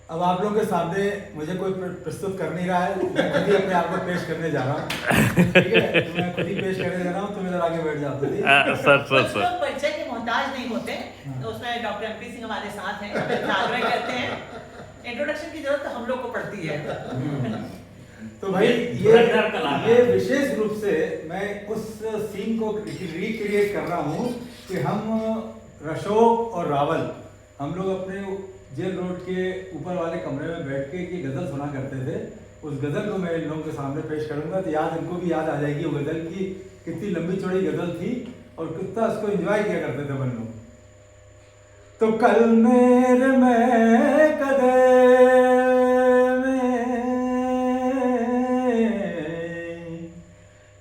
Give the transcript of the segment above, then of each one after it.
अब आप लोगों के सामने मुझे कोई प्रस्तुत कर नहीं रहा है, मैं खुद ही अपने आप को पेश करने जा रहा हूँ। ठीक है, तो मैं खुद ही पेश करने जा रहा हूँ, तुम इधर आगे बैठ जाओ। कुछ लोग परिचय के मोहताज नहीं होते, तो उसमें डॉक्टर एमपी सिंह हमारे साथ हैं, आग्रह करते हैं इंट्रोडक्शन की जरूरत हम लोग को पड़ती है। तो भाई ये विशेष रूप से मैं उस सीन को रिक्रिएट कर रहा हूँ कि हम अशोक और रावल हम लोग अपने जेल रोड के ऊपर वाले कमरे में बैठ के की गज़ल सुना करते थे। उस गज़ल को मैं इन लोगों के सामने पेश करूंगा तो याद इनको भी याद आ जाएगी वो गज़ल की कितनी लंबी चौड़ी गज़ल थी और कितना उसको एंजॉय किया करते थे अपन लोग। तो कल मेरे में कदे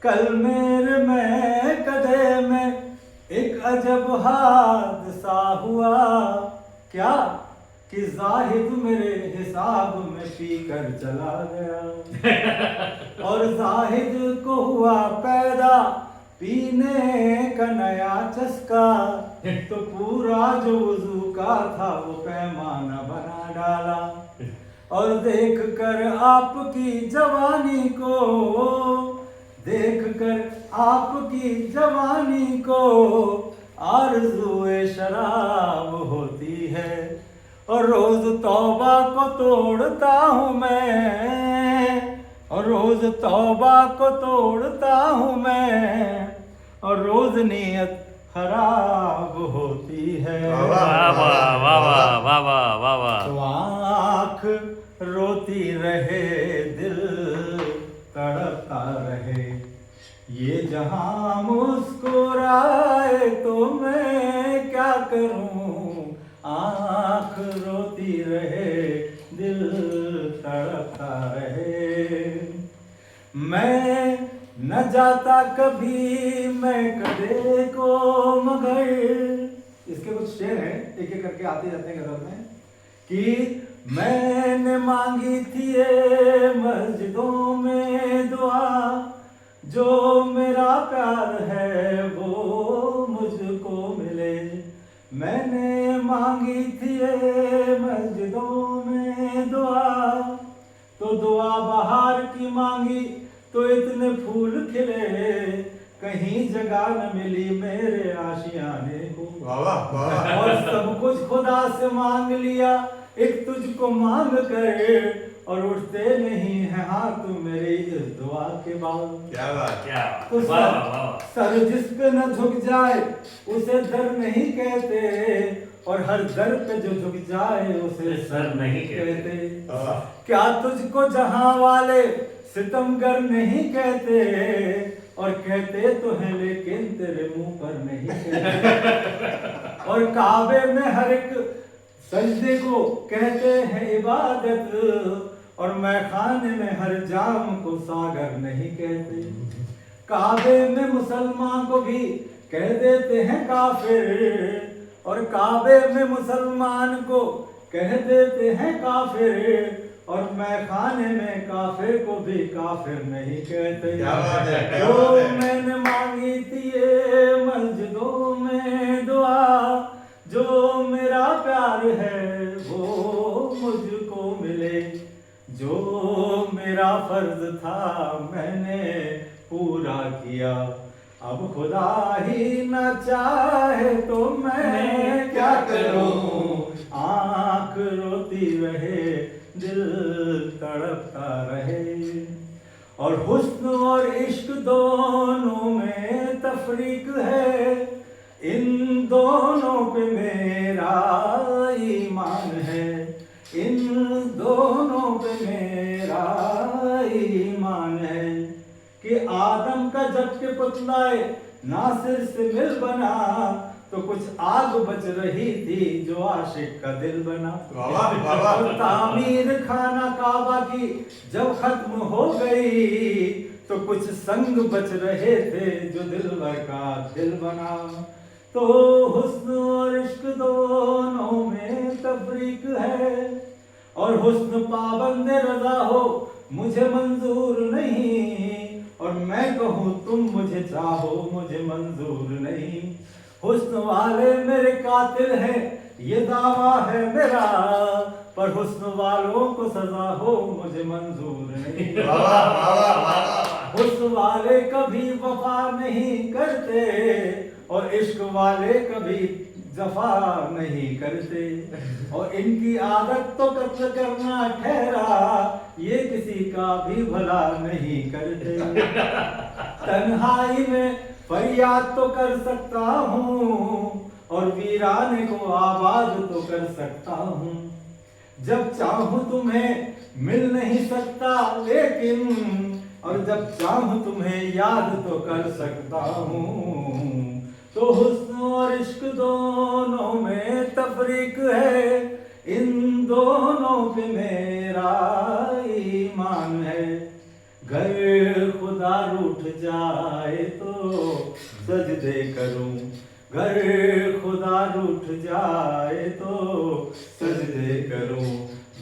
कल मेरे में कदे में एक अजब हादसा हुआ क्या कि जाहिद मेरे हिसाब में पी कर चला गया और जाहिद को हुआ पैदा पीने का नया चस्का तो पूरा जो वुजू का था वो पैमाना बना डाला और देख कर आपकी जवानी को देख कर आपकी जवानी को आरज़ुए शराब होती है और रोज तौबा को तोड़ता हूँ मैं और रोज तौबा को तोड़ता हूँ मैं और रोज नीयत खराब होती है। वाह वाह वाह वाह वाह वाह वाह वाह। तो आँख रोती रहे दिल तड़पता रहे ये जहां मुस्कुराए तो मैं क्या करूं आँख रोती रहे दिल तड़पता रहे मैं न जाता कभी मैं कदे को मगर इसके कुछ शेर हैं एक एक करके आते जाते हैं गज़ल में कि मैंने मांगी थी ये मस्जिदों में दुआ जो मेरा प्यार है वो मुझको मिले मैंने मांगी थी ये मस्जिदों में दुआ तो दुआ बहार की मांगी तो इतने फूल खिले कहीं जगह न मिली मेरे आशियाने को और सब कुछ खुदा से मांग लिया एक तुझको मांग कर और उठते नहीं है हाथ मेरे इस दुआ के बाद। क्या बात क्या तो सर जिस पे न झुक जाए उसे दर नहीं कहते और हर दर पे जो झुक जाए उसे सर नहीं कहते क्या तुझको जहां वाले सितमगर नहीं कहते और कहते तो हैं लेकिन तेरे मुंह पर नहीं कहते और काबे में हर एक सजदे को कहते हैं इबादत और मैं खाने में हर जाम को सागर नहीं कहते काबे में मुसलमान को भी कह देते हैं काफिर और काबे में मुसलमान को कह देते हैं काफिर और मैं खाने में काफिर को भी काफिर नहीं कहते जो मैंने मांगी थी ये मस्जिदों में दुआ जो मेरा प्यार है वो मुझको मिले जो मेरा फर्ज था मैंने पूरा किया अब खुदा ही न चाहे तो मैं क्या करूं आँख रोती रहे दिल तड़पता रहे और हुस्न और इश्क दोनों में तफरीक है इन दोनों पे मेरा ईमान है इन दोनों पे मेरा ईमान है कि आदम का जब के पुतलाए नासिर से मिल बना तो कुछ आग बच रही थी जो आशिक का दिल बना और तामीर खाना काबा की जब खत्म हो गई तो कुछ संग बच रहे थे जो दिलवर का दिल बना तो हुस्न और इश्क दोनों में तफरीक है और हुस्न पाबंद रजा हो मुझे मंजूर नहीं और मैं कहूँ तुम मुझे चाहो मुझे मंजूर नहीं हुस्न वाले मेरे कातिल हैं ये दावा है मेरा पर हुस्न वालों को सजा हो मुझे मंजूर नहीं। हुस्न वाले कभी वफा नहीं करते और इश्क वाले कभी जफा नहीं करते, और इनकी आदत तो कत्ल करना ठहरा, ये किसी का भी भला नहीं करते। तन्हाई में फरियाद तो कर सकता हूँ और वीराने को आबाद तो कर सकता हूँ, जब चाहूँ तुम्हें मिल नहीं सकता लेकिन, और जब चाहूँ तुम्हें याद तो कर सकता हूँ। तो हुस्न और इश्क दोनों में तफरीक है, इन दोनों पे मेरा ईमान है। घर खुदा रूठ जाए तो सजदे करूं, घर खुदा रूठ जाए तो सजदे करूं,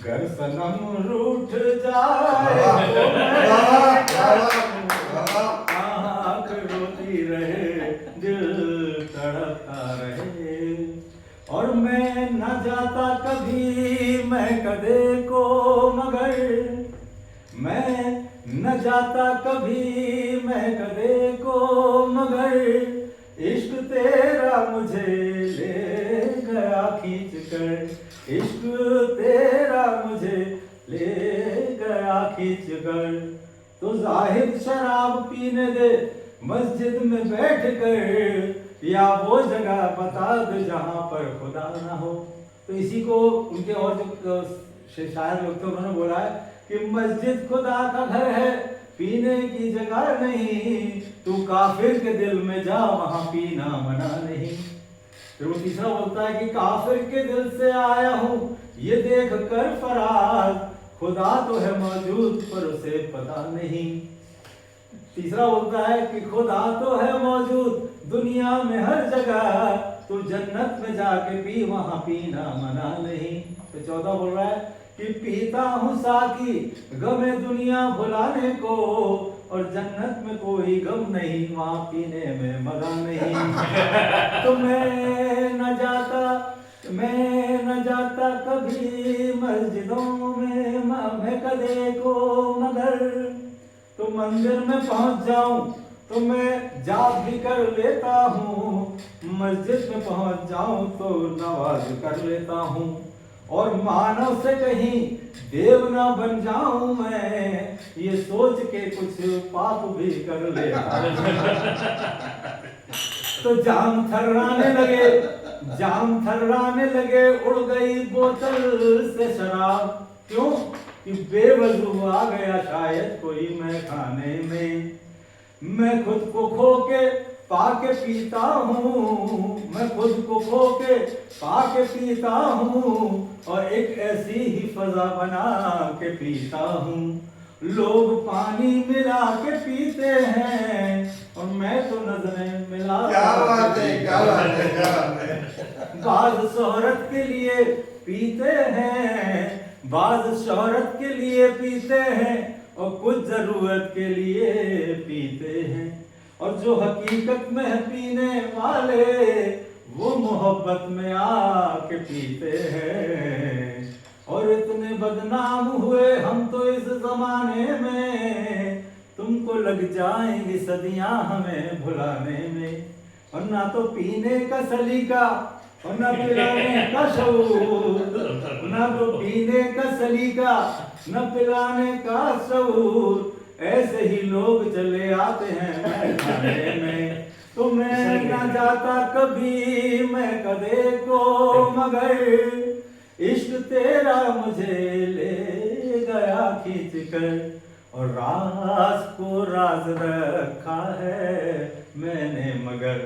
घर सनम रूठ जाए तो आँख रोती रहे दिल तड़पता रहे। और मैं न जाता कभी मैं कदे को मगर, मैं न जाता कभी मैं कदे को मगर, इश्क तेरा मुझे ले गया खींच कर, इश्क तेरा मुझे ले गया खींच कर। तो जाहिद शराब पीने दे मस्जिद में बैठ कर, या वो जगह बता दे जहाँ पर खुदा ना हो। तो इसी को उनके और जो शायर लोग थे उन्होंने बोला है कि मस्जिद खुदा का घर है, पीने की जगह नहीं, तू काफिर के दिल में जा वहां पीना मना नहीं। फिर वो तीसरा बोलता है कि काफिर के दिल से आया हूँ ये देख कर फराज, खुदा तो है मौजूद पर उसे पता नहीं। तीसरा बोलता है कि खुदा तो है मौजूद दुनिया में हर जगह, तू जन्नत में जाके पी वहां पीना मना नहीं। तो 14 बोल रहा है कि पीता हूँ साकी गमे दुनिया भुलाने को, और जन्नत में कोई गम नहीं वहां पीने में मजा नहीं। तो मैं न जाता कभी मस्जिदों में मैं कदे को मगर, तो मंदिर में पहुंच जाऊं तो मैं जाप भी कर लेता हूँ, मस्जिद में पहुंच जाऊं तो नवाज कर लेता हूँ, और मानव से कहीं देव ना बन जाऊं मैं, ये सोच के कुछ पाप भी कर लेता हूं। तो जाम थर्राने लगे उड़ गई बोतल से शराब, क्यों कि बेवजू आ गया शायद कोई मैं खाने में। मैं खुद को खो के पाके पीता हूँ, मैं खुद को खो के पाके पीता हूँ, और एक ऐसी ही फजा बना के पीता हूँ। लोग पानी मिला के पीते हैं और मैं तो नजरें मिला। क्या बात है, क्या बात है, क्या बात है। बाज शोहरत के लिए पीते हैं, बाज शोहरत के लिए पीते हैं, और कुछ जरूरत के लिए पीते हैं, और जो हकीकत में है पीने वाले वो मोहब्बत में आके पीते हैं। और इतने बदनाम हुए हम तो इस जमाने में, तुमको लग जाएंगी सदियां हमें भुलाने में। और ना तो पीने का सलीका और ना पिलाने का शऊर, ना तो पीने का सलीका न पिलाने का शऊर, ऐसे ही लोग चले आते हैं खाने में। तो मैं ना जाता कभी मैं कदे को मगर, इश्क तेरा मुझे ले गया खींच कर, और राज को राज रखा है मैंने मगर,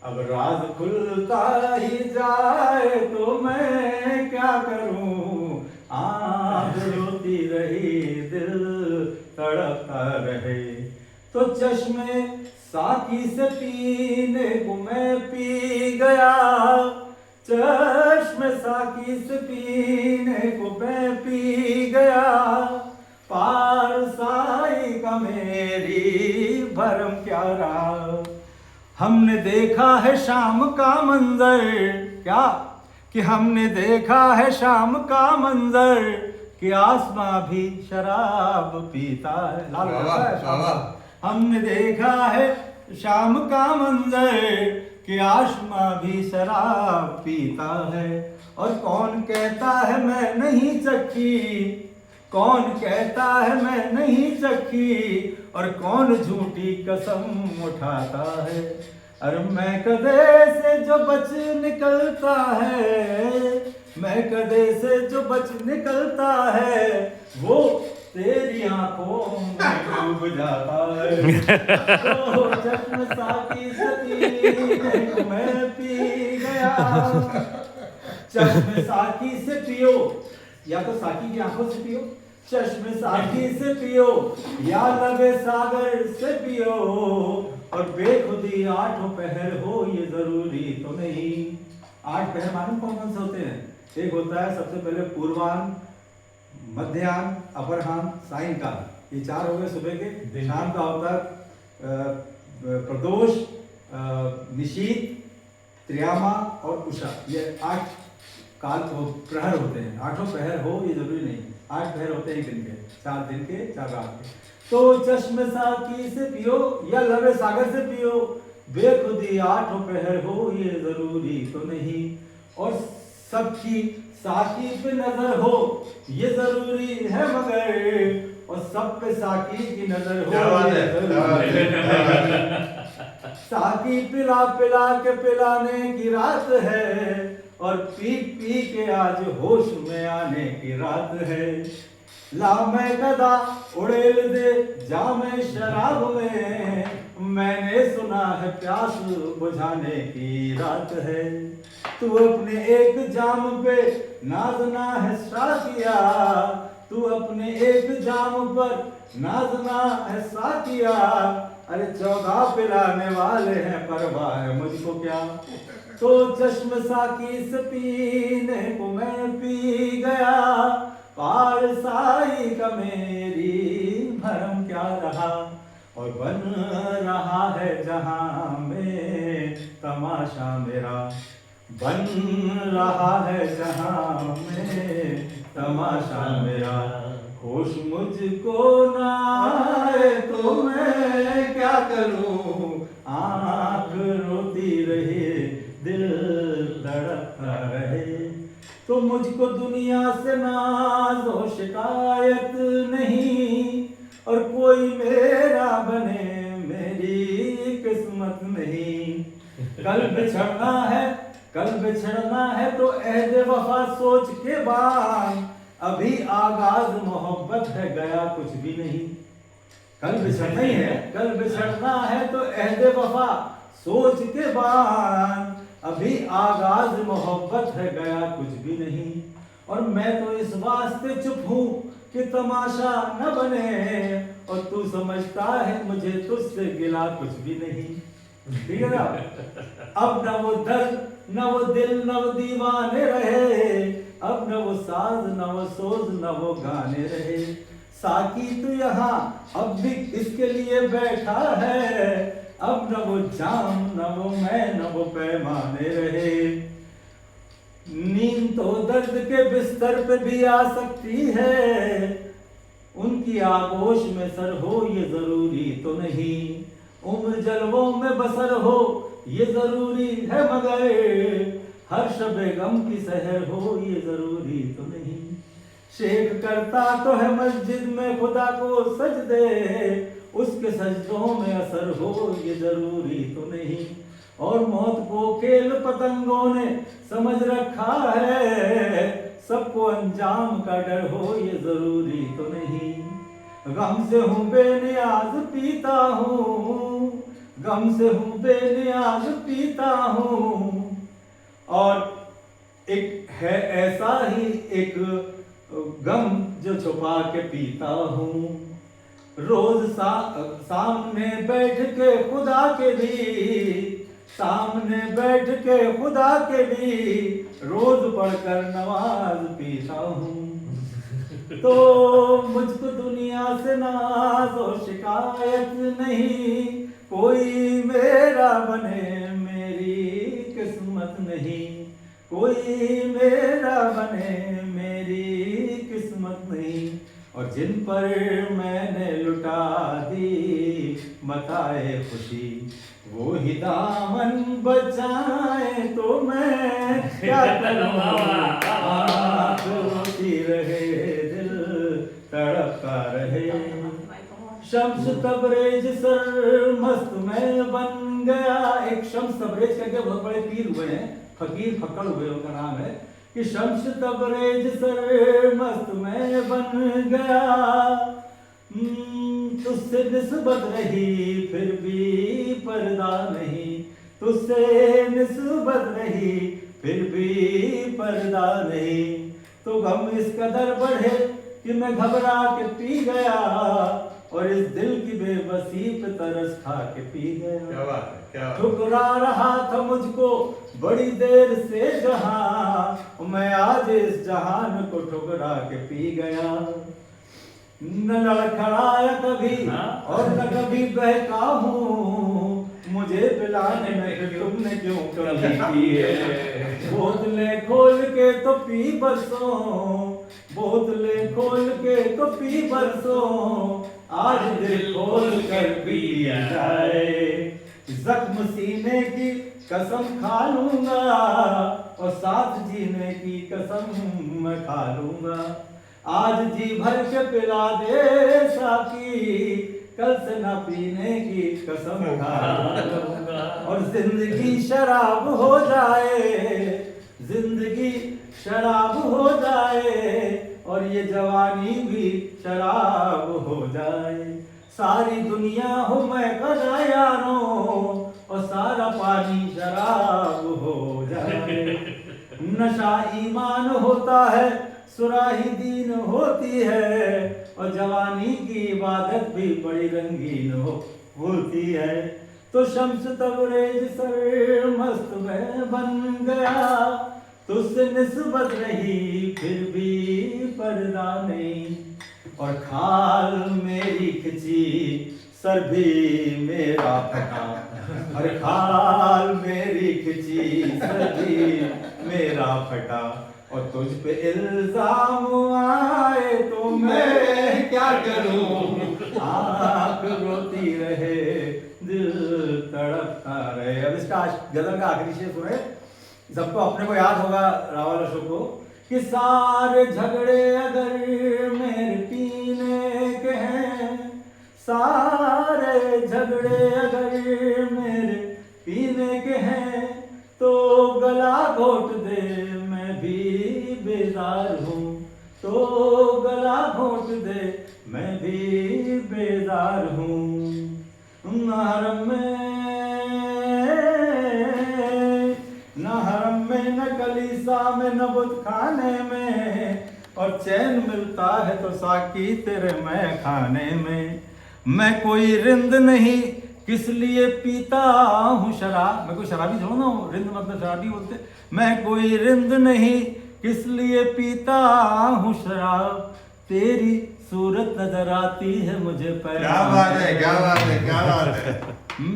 अब राज खुलता ही जाए तो मैं क्या करूं। आँख रोती रही दिल तड़पता रहे, तो चश्मे साकी से पीने को मैं पी गया, चश्मे साकी से पीने को मैं पी गया, पार साई का मेरी भरम क्या रहा। हमने देखा है शाम का मंजर, क्या कि हमने देखा है शाम का मंजर कि आसमां भी शराब पीता है। लाल गाता है शाम का। हमने देखा है शाम का मंजर कि आसमां भी शराब पीता है। और कौन कहता है मैं नहीं चखी, कौन कहता है मैं नहीं चखी, और कौन झूठी कसम उठाता है। अरे मैं कदे से जो बच निकलता है, मैं कदे से जो बच निकलता है, वो तेरी आंखों में डूब जाता है। तो चश्म साकी सती मैं पी गया। चश्म साकी से पियो, या तो साकी की आंखों से पियो, चश्म साकी से पियो, या लबे सागर से पियो, और बेखुदी आठों पहर हो ये जरूरी तो नहीं। 8 पहर मालूम कौन कौन से होते हैं? एक होता है सबसे पहले पूर्वाह्न, मध्याह्न, अपराह्न, सायंकाल। ये 4 हो गए सुबह के। शाम का होता है प्रदोष, निशीत, त्र्यामा और उषा। ये 8 काल प्रहर होते हैं। 8 पहर हो ये जरूरी नहीं, 8 पहर होते हैं एक दिन के, 4 दिन के, 4 रात के। तो चश्म साकी से पियो या लबे सागर से पियो, बेखुदी 8 पहर हो ये जरूरी तो नहीं। और सबकी साकी पे नजर हो ये जरूरी है मगर, और सब पे साकी की नजर हो ये जरूरी है। साकी पिला पिला के पिलाने की रात है, और पी पी के आज होश में आने की रात है। ला मैं कदा उड़ेल दे जाम शराब में, मैंने सुना है प्यास बुझाने की रात है। तू अपने एक जाम पे नाजना है साकिया, तू अपने एक जाम पर नाजना है साकिया। अरे 14 पिलाने वाले हैं, परवाह है मुझको क्या। तो चश्म साकी से पीने को मैं पी गया, पार साई का मेरी भरम क्या रहा। और बन रहा है जहां में तमाशा मेरा, बन रहा है जहां में तमाशा मेरा। होश मुझको ना आए तो मैं क्या करूं, आँख रोती रहे दिल तड़पता रहे। तो मुझको दुनिया से नाज और शिकायत नहीं, और कोई मेरा बने मेरी किस्मत नहीं। कल बिछड़ना है, कल बिछड़ना है तो अहद वफा सोच के बांध, अभी आगाज मोहब्बत है गया कुछ भी नहीं। कल बिछड़ना ही है, कल बिछड़ना है तो अहद वफा सोच के बांध, अभी आगाज मोहब्बत है गया कुछ भी नहीं। और मैं तो इस वास्ते चुप हूँ कि तमाशा न बने, और तू समझता है मुझे तुझसे गिला कुछ भी नहीं। ठीक है ना? अब न वो दर्द, न वो दिल, न वो दीवाने रहे, अब न वो साज, न वो सोज, न वो गाने रहे। साकी तू यहाँ अब भी इसके लिए बैठा है, अब न वो जाम, न वो मैं, न वो पैमाने रहे। नींद तो दर्द के बिस्तर पे भी आ सकती है, उनकी आगोश में सर हो ये जरूरी तो नहीं। उम्र जलवों में बसर हो ये जरूरी है मगर, हर शबे गम की सहर हो ये जरूरी तो नहीं। शेख करता तो है मस्जिद में खुदा को सजदे, उसके सजदों में असर हो ये जरूरी तो नहीं। और मौत को खेल पतंगों ने समझ रखा है, सबको अंजाम का डर हो ये जरूरी तो नहीं। गम से हूँ बेनियाज पीता हूँ, गम से हूँ बेनियाज पीता हूँ। और एक है ऐसा ही एक गम जो छुपा के पीता हूँ। रोज सामने बैठ के खुदा के भी, सामने बैठ के खुदा के भी रोज पढ़कर नमाज पीता हूँ। तो मुझको दुनिया से नाज और शिकायत नहीं, कोई मेरा बने मेरी किस्मत नहीं। कोई मेरा बने मेरी किस्मत नहीं, और जिन पर मैंने लुटा दी बताए खुशी, वो ही दामन बचाए तो मैं क्या करूं। आँख रोती रहे दिल तड़पता रहे, शम्स तबरेज सर मस्त में बन गया। एक शम्स तबरेज करके बहुत बड़े पीर हुए हैं, फकीर फक्कड़ हुए, उनका नाम है कि शम्स तबरेज सर मस्त में बन गया। तुझसे निस्बत रही फिर भी पर्दा नहीं, तुझसे निस्बत रही फिर भी पर्दा नहीं, तो गम इस कदर बढ़े कि मैं घबरा के पी गया, और इस दिल की बेबसी पे तरस खा के पी गया। क्या बात है, क्या बात है। ठुकरा रहा था मुझको बड़ी देर से जहां, मैं आज इस जहान को ठुकरा के पी गया। न लड़खड़ाया कभी और न कभी बहका हूँ, मुझे पिलाने में तुमने क्यों कमी की है। बोतलें खोल के तो पी बरसों, बोतलें खोल के तो पी बरसों, आज दिल खोल कर पी जाए। जख्म सीने की कसम खा लूंगा, और साथ जीने की कसम मैं खा लूंगा। आज जी भर के पिला दे साकी, कल से ना पीने की कसम खा लूंगा। और जिंदगी शराब हो जाए, जिंदगी शराब हो जाए, और ये जवानी भी शराब हो जाए। सारी दुनिया हो मैं कदा यारों, और सारा पानी शराब हो जाए। नशा ईमान होता है, सुराही दीन होती है, और जवानी की इबादत भी बड़ी रंगीन होती है। तो शम्स तबरेज सर मस्त में बन गया, तुझसे निस्बत रही फिर भी पर्दा नहीं, और खाल मेरी खिंची सर भी मेरा फटा, और खाल मेरी खिंची सर भी मेरा फटा, और तुझ पे इल्जाम आए तो मैं क्या करूं। आँख रोती रहे दिल तड़पता रहे। अब इसका गजल का आखिरी शेर सुने, सबको अपने को याद होगा रावल अशोक को, कि सारे झगड़े अगर मेरे पीने के हैं, सारे झगड़े अगर मेरे पीने के हैं, तो गला घोट दे मैं भी बेजार हूँ, तो गला घोट दे मैं भी बेजार हूँ। हरम में न कलीसा में न बुत खाने में, और चैन मिलता है तो साकी तेरे मैं खाने में। मैं कोई रिंद नहीं किस लिए पीता हूँ शराब, मैं कोई शराबी थोड़ा ना हूँ, रिंद मतलब शराबी बोलते। मैं कोई रिंद नहीं किस लिए पीता हूँ शराब, तेरी सूरत नजर आती है मुझे पैर। क्या बात है, क्या बात है, क्या बात है।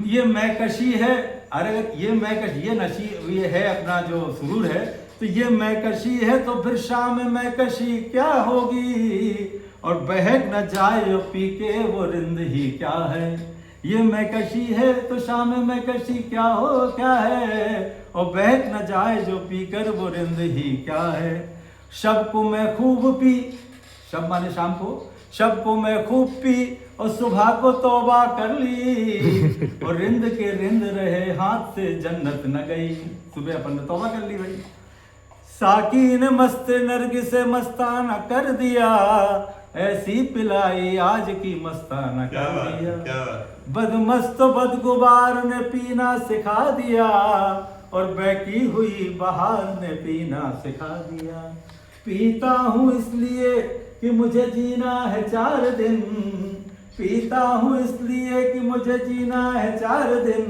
ये मैं कशी है, अरे ये मैं कशी, ये नशी, ये है अपना जो सुरूर है, तो ये मैं कशी है, तो फिर शाम में कशी क्या होगी, और बहक न जाए पी के वो रिंद ही क्या है। ये मैं कशी है तो शाम में कशी क्या है, और बहक न जाए जो पी कर वो रिंद ही क्या है। शब को मैं खूब पी, शब माने शाम को, शब को मैं खूब पी और सुबह को तौबा कर ली, और रिंद के रिंद रहे हाथ से जन्नत न गई। सुबह अपन ने तौबा कर ली भाई। साकी ने मस्त नरगी से मस्ताना कर दिया, ऐसी पिलाई आज की मस्ताना कर दिया। बदमस्त बदगुबार ने पीना सिखा दिया, और बहकी हुई बहार ने पीना सिखा दिया। पीता हूँ इसलिए कि मुझे जीना है 4 दिन, पीता हूँ इसलिए कि मुझे जीना है 4 दिन,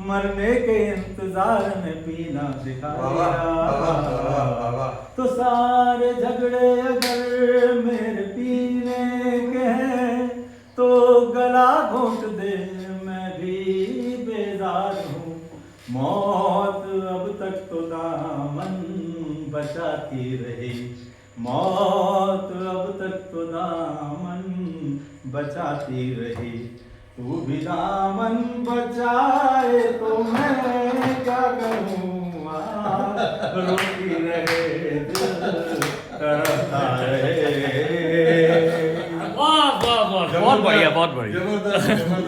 मरने के इंतजार में पीना सिखा दिया। तो सारे झगड़े अगर मेरे पीने के हैं, तो गला घोट दे मैं भी बेजार हूँ। मौत अब तक तो दामन बचाती रही, तू भी दामन बचाए तो मैं क्या करूँ, रोती रहे दिल तड़पता रहे। वाह वाह वाह, बहुत बढ़िया बहुत बढ़िया। जबरदस्त